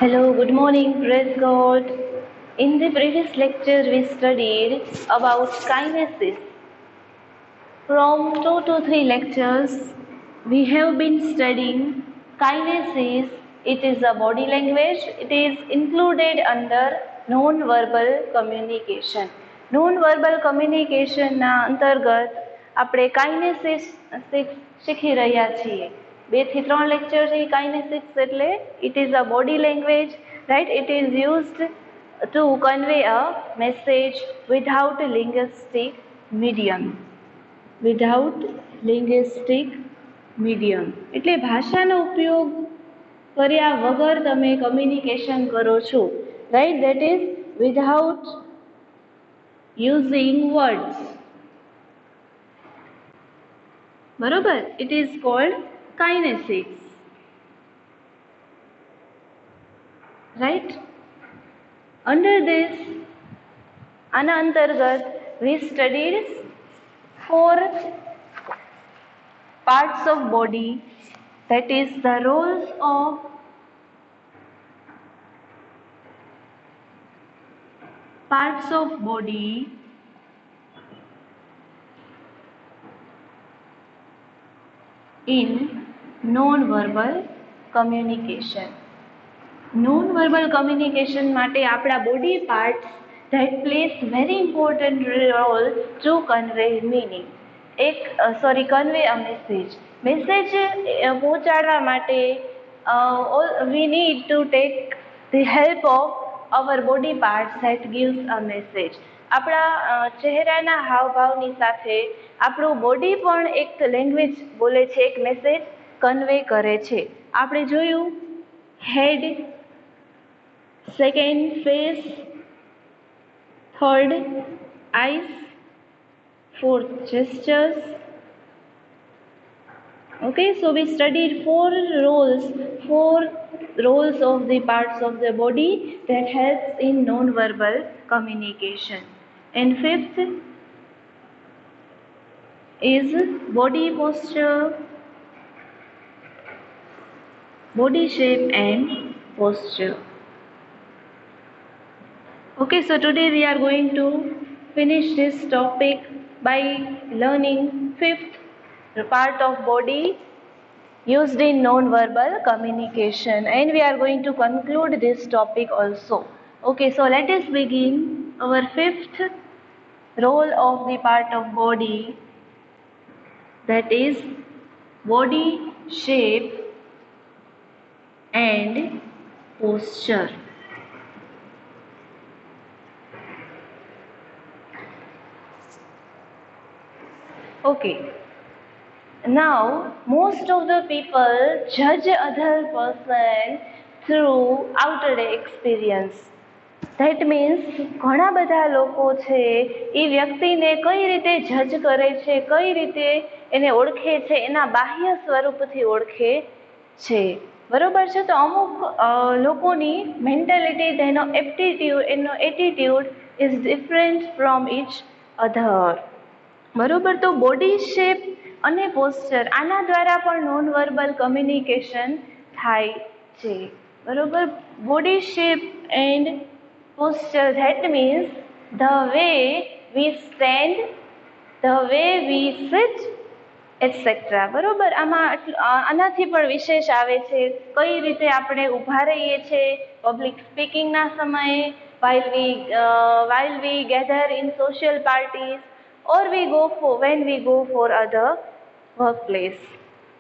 Hello, good morning, praise God. In the previous lecture, we studied about kinesis. From 2 to 3 lectures, we have been studying kinesis. It is a body language. It is included under non-verbal communication. Non-verbal communication ના અંતર્ગત આપણે કાઇનેસિસ શીખી રહ્યા છીએ. 2 થી 3 lecture છે kinesics એટલે it is a body language, right? It is used to convey a message without a linguistic medium. Without linguistic medium એટલે ભાષાનો ઉપયોગ કર્યા વગર તમે કમ્યુનિકેશન કરો છો, right? That is without using words. બરોબર? It is called kinesics, right? Under this, આના અંતર્ગત we studied 4 parts of body, that is the roles of parts of body in non-verbal communication. Non-verbal communication માટે આપણા body parts that plays very important role to convey meaning. Convey a message. Message પહોંચાડવા માટે we need to take the help of our body parts that gives a message. આપણા ચહેરાના હાવભાવની સાથે આપણું body પણ એક લેંગ્વેજ બોલે છે, એક મેસેજ કન્વે કરે છે. આપણે જોયું head, second face, third eyes, fourth gestures. Okay, so we studied four roles of the parts of the body that helps in non-verbal communication. And fifth is body posture, body shape and posture. Okay, so today we are going to finish this topic by learning fifth part of body used in non-verbal communication, and we are going to conclude this topic also. Okay, so let us begin our fifth role of the part of body, that is body shape and posture. Okay, now most of the people judge other person through outer experience. That means ઘણા બધા લોકો છે એ વ્યક્તિને કઈ રીતે જજ કરે છે, કઈ રીતે એને ઓળખે છે, એના બાહ્ય સ્વરૂપથી ઓળખે છે. બરોબર છે? તો અમુક લોકોની મેન્ટાલિટી, એનો એપ્ટિટ્યુડ, એનો attitude is different from each other. બરોબર? તો બોડી શેપ અને પોસ્ચર આના દ્વારા પણ નોન વર્બલ કમ્યુનિકેશન થાય છે. બરોબર? Body shape and posture, that means the way we stand, the way we sit, etc. બરોબર? આનાથી પણ વિશેષ આવે છે કઈ રીતે આપણે ઊભા રહીએ છીએ પબ્લિક સ્પીકિંગના સમયે, while we gather in social parties, or when we go for other workplace.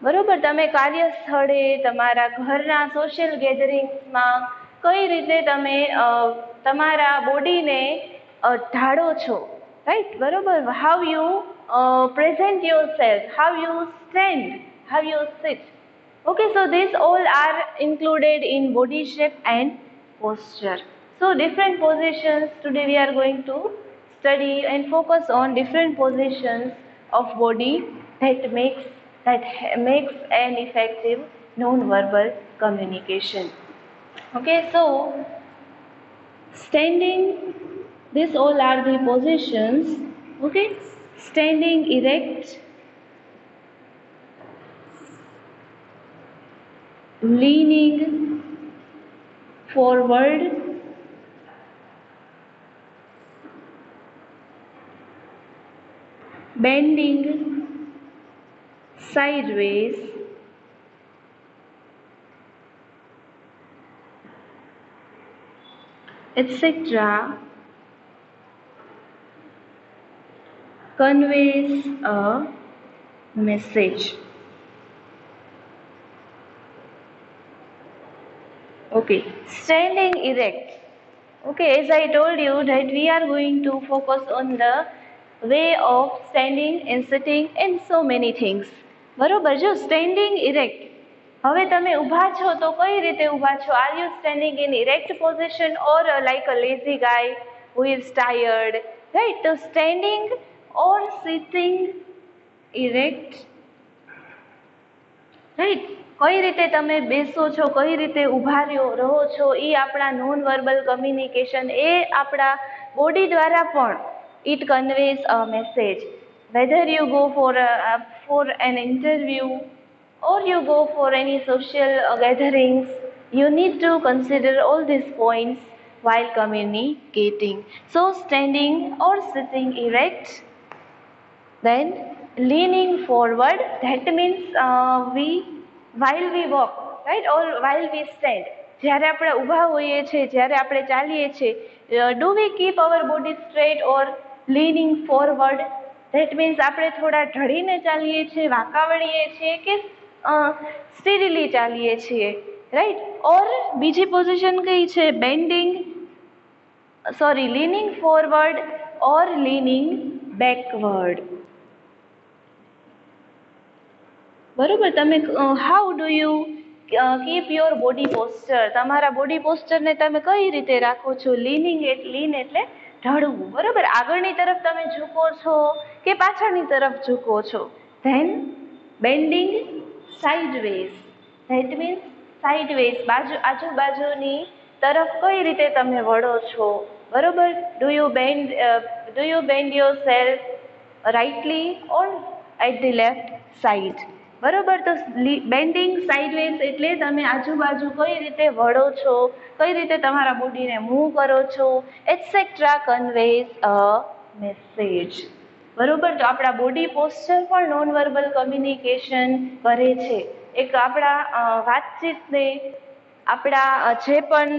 બરોબર? તમે કાર્યસ્થળે, તમારા ઘરના સોશિયલ ગેધરિંગ્સમાં કઈ રીતે તમે તમારા બોડીને ઢાળો છો, રાઈટ? બરોબર? how you present yourself, how you stand, how you sit. Okay, so these all are included in body shape and posture. So different positions, today we are going to study and focus on different positions of body that makes an effective non-verbal communication. Okay, so standing, these all are the positions. Okay, standing erect, leaning forward, bending sideways, etc., conveys a message. Okay, standing erect. Okay, as I told you that we are going to focus on the way of standing and sitting and so many things. બરોબર, જો standing erect. હવે તમે ઊભા છો તો કઈ રીતે ઊભા છો? Are you standing in erect position or like a lazy guys who is tired, right? તો સ્ટેન્ડિંગ ઓર સિટિંગ ઇરેક્ટ, રાઈટ? કઈ રીતે તમે બેસો છો, કઈ રીતે ઊભા રહો છો, એ આપણા નોન વર્બલ કમ્યુનિકેશન, એ આપણા બોડી દ્વારા પણ it conveys a message. Whether you go for an interview or you go for any social gatherings, you need to consider all these points while communicating. So standing or sitting erect, then leaning forward, that means while we walk, right, or while we stand, જ્યારે આપણે ઊભા હોઈએ છીએ, જ્યારે આપણે ચાલીએ છીએ, do we keep our body straight or leaning forward? That means આપણે થોડા ઢળીને ચાલીએ છીએ, વાંકા વળીએ છીએ કે સ્ટીડીલી ચાલીએ છીએ, રાઈટ? ઓર બીજી પોઝિશન કઈ છે? leaning forward or leaning backward. બરોબર, તમે how do you keep your body posture? તમારા બોડી પોસ્ચરને તમે કઈ રીતે રાખો છો? લીન એટલે ઢળવું, બરોબર? આગળની તરફ તમે ઝૂકો છો કે પાછળની તરફ ઝૂકો છો? Then bending sideways, that means sideways, આજુબાજુની તરફ કઈ રીતે તમે વળો છો, બરોબર? Do you bend yourself rightly or at the left side? બરોબર, તો બેન્ડિંગ સાઇડવેઝ એટલે તમે આજુબાજુ કઈ રીતે વળો છો, કઈ રીતે તમારા બોડીને મૂવ કરો છો, એટસેટ્રા કન્વેઝ અ મેસેજ. બરોબર, તો આપણા બોડી પોસ્ચર પણ નોન વર્બલ કમ્યુનિકેશન કરે છે. એક આપણા વાતચીતને, આપણા જે પણ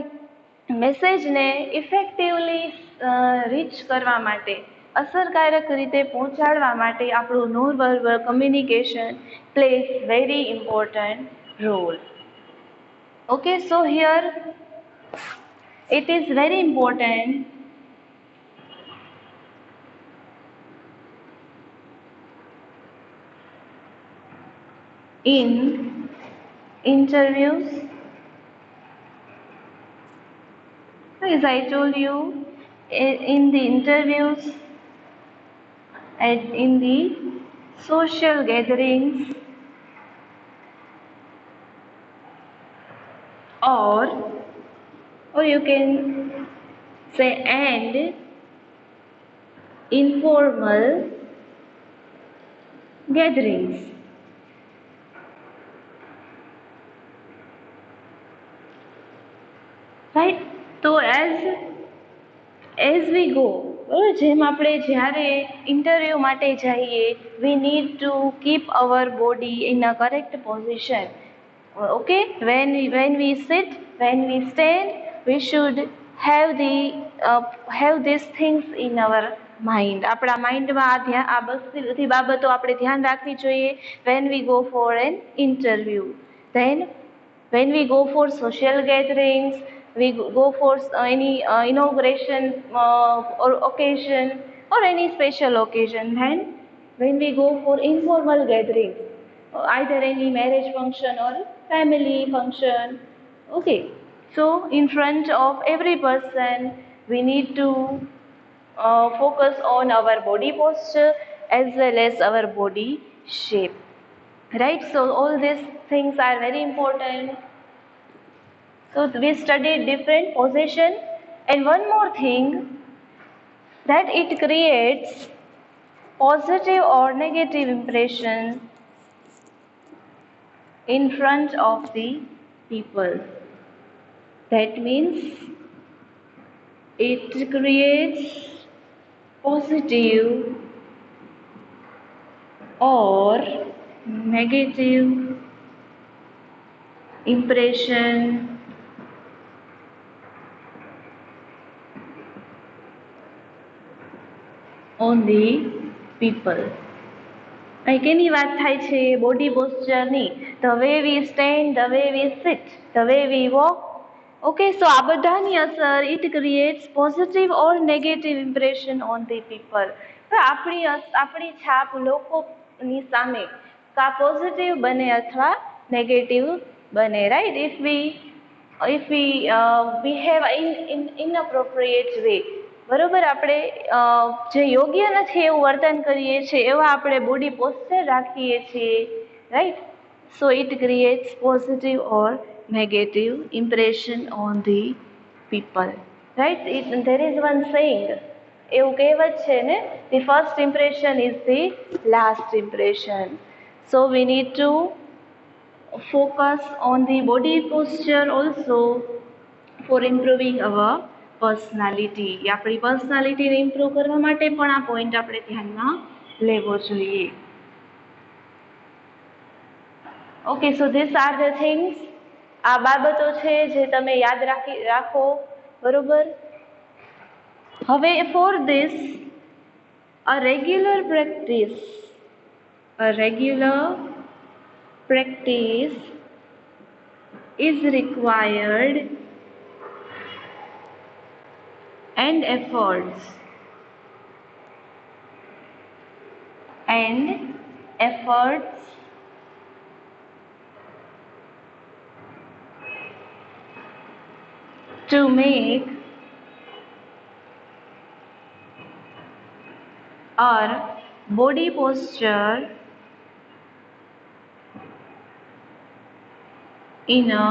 મેસેજને ઇફેક્ટિવલી રીચ કરવા માટે, અસરકારક રીતે પહોંચાડવા માટે આપણું non verbal communication plays very important role. Okay, so here it is very important in interviews, as I told you, in the interviews and in the social gatherings, or you can say and informal gatherings. Right? So as we go, જેમ આપણે જ્યારે interview માટે જઈએ, we need to keep our body in a correct position. Okay, when we sit, when we stand, we should have these things in our mind. આપણા માઇન્ડમાં આ બધી બાબતો આપણે ધ્યાન રાખવી જોઈએ when we go for an interview. Then when we go for social gatherings, we go for any inauguration or occasion or any special occasion. Then when we go for informal gatherings, either any marriage function or family function. Okay, so in front of every person we need to focus on our body posture as well as our body shape, right? So all these things are very important. So we studied different position, and one more thing, that it creates positive or negative impression in front of the people. That means it creates positive or negative impression on the people. અહીં કેની વાત થાય છે? Body પોસ્ચરની. The way we stand, the way we sit, the way we walk. Okay, so આ બધાની અસર it creates positive or negative impression on the people. આપણી છાપ લોકોની સામે કા પોઝિટિવ બને અથવા નેગેટિવ બને, right? if we behave in inappropriate way, બરોબર, આપણે જે યોગ્ય નથી એવું વર્તન કરીએ છીએ, એવા આપણે બોડી પોસ્ચર રાખીએ છીએ, right? So it creates positive or negative impression on the people, right? There is one saying, એવું કહેવત છે ને, the first impression is the last impression. So V need two focus on the body posture also for improving our personality. આપણી પર્સનાલિટીને improve કરવા માટે પણ આ point આપણે ધ્યાનમાં લેવો જોઈએ. Okay, so this are the things. આ બાબતો છે જે તમે યાદ રાખો, બરોબર? હવે for this a regular practice is required and efforts to make our body posture in a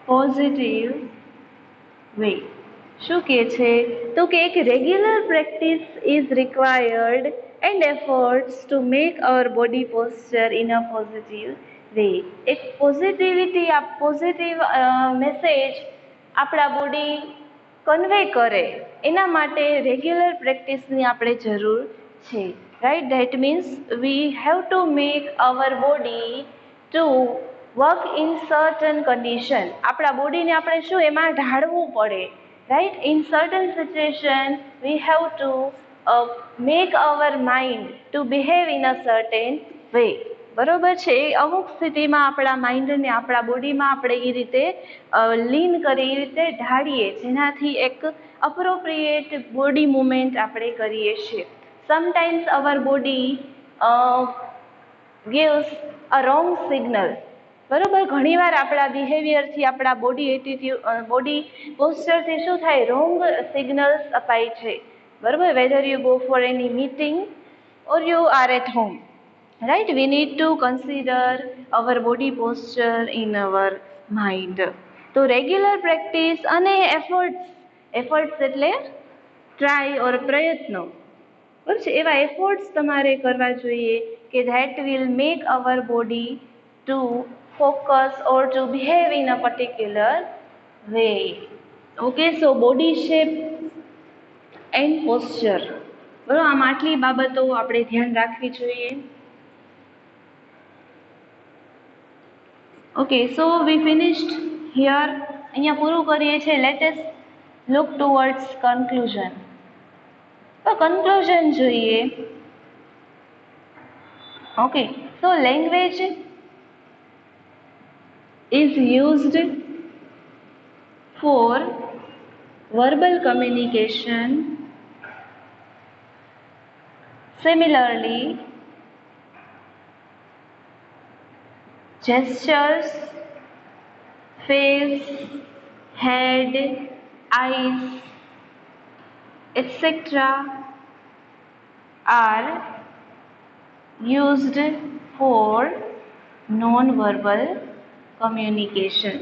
positive way. શું કહે છે? તો કે એક regular practice is required and efforts to make our body posture in a positive way. એક positivity, આ positive message આપણા body convey કરે, એના માટે રેગ્યુલર પ્રેક્ટિસની આપણે જરૂર છે, right? That means we have to make our body to work in certain condition. આપણા બોડીને આપણે શું એમાં ઢાળવું પડે, right? In certain situation we have to make our mind to behave in a certain way. બરોબર છે? અમુક સ્થિતિમાં આપણા માઇન્ડને આપણા બોડીમાં આપણે એ રીતે લીન કરી, એ રીતે ઢાળીએ, જેનાથી એક અપ્રોપ્રિએટ બોડી મુવમેન્ટ આપણે કરીએ છીએ. Sometimes hour body gives a wrong signal. બરોબર, ઘણીવાર આપણા બિહેવિયરથી, આપણા બોડી પોસ્ચરથી શું થાય? રોંગ સિગ્નલ્સ અપાય છે, બરોબર? Whether you go for any meeting or you are at home, right? We need to consider our body posture in our mind. તો રેગ્યુલર પ્રેક્ટિસ અને એફર્ટ્સ એટલે ટ્રાય ઓર પ્રયત્નો, બરાબર છે? એવા એફર્ટ્સ તમારે કરવા જોઈએ કે that will make our body to focus or to behave in a particular way. Okay, so body shape and posture, બરાબર? આમ આટલી બાબતો આપણે ધ્યાન રાખવી જોઈએ. Okay, so we finished here. અહીંયા પૂરું કરીએ છીએ. Let us look towards conclusion. તો કન્ક્લુઝન જોઈએ. Okay, so language is used for verbal communication. Similarly, gestures, face, head, eyes, etc. are used for non-verbal communication.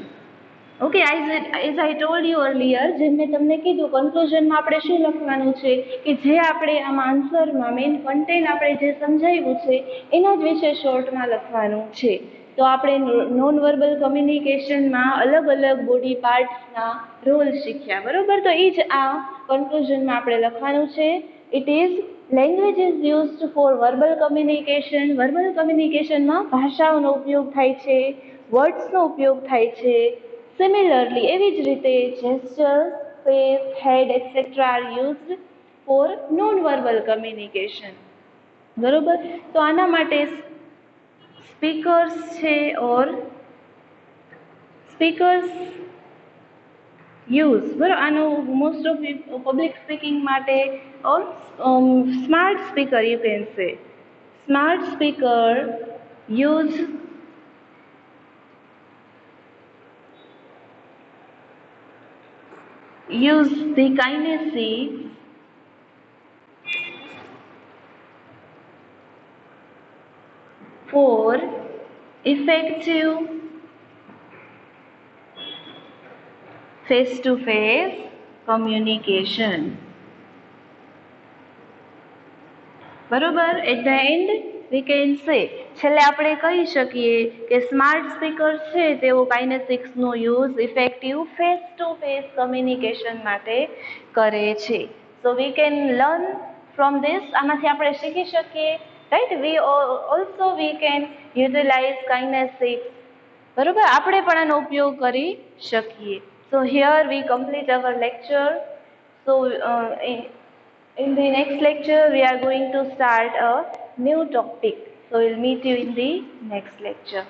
Okay, as I told you earlier, જેમ મેં તમને કીધું, કન્ક્લુઝનમાં આપણે શું લખવાનું છે કે જે આપણે આમાં આન્સરમાં મેઇન કન્ટેન્ટ આપણે જે સમજાવ્યું છે એના જ વિશે શોર્ટમાં લખવાનું છે, તો આપણે નોન વર્બલ કમ્યુનિકેશનમાં અલગ અલગ બોડી પાર્ટ્સના રોલ શીખ્યા, બરોબર. તો એ જ આ કન્ક્લુઝનમાં આપણે લખવાનું છે. It is language is used for verbal communication. Verbal કમ્યુનિકેશનમાં ભાષાઓનો ઉપયોગ થાય છે, વર્ડ્સનો ઉપયોગ થાય છે. સિમિલરલી એવી જ રીતે gestures, face, head etcetera are used for non verbal communication, બરોબર. તો આના માટે સ્પીકર્સ છે ઓર સ્પીકર્સ યુઝ, બરાબર. આનું મોસ્ટ ઓફ પબ્લિક સ્પીકિંગ માટે or smart speaker, you can say smart speaker use the kinesis for effective face-to-face communication, બરોબર. At the end we can say, છેલ્લે આપણે કહી શકીએ કે સ્માર્ટ સ્પીકર છે તેઓ કાઇનેસિક્સનો use effective face to face communication માટે કરે છે. So we can learn from this. આમાંથી આપણે શીખી શકીએ, right. We can utilize kinesics, બરોબર. આપણે પણ આનો ઉપયોગ કરી શકીએ. So here we complete our lecture. So in the next lecture we are going to start a new topic. So we'll meet you in the next lecture.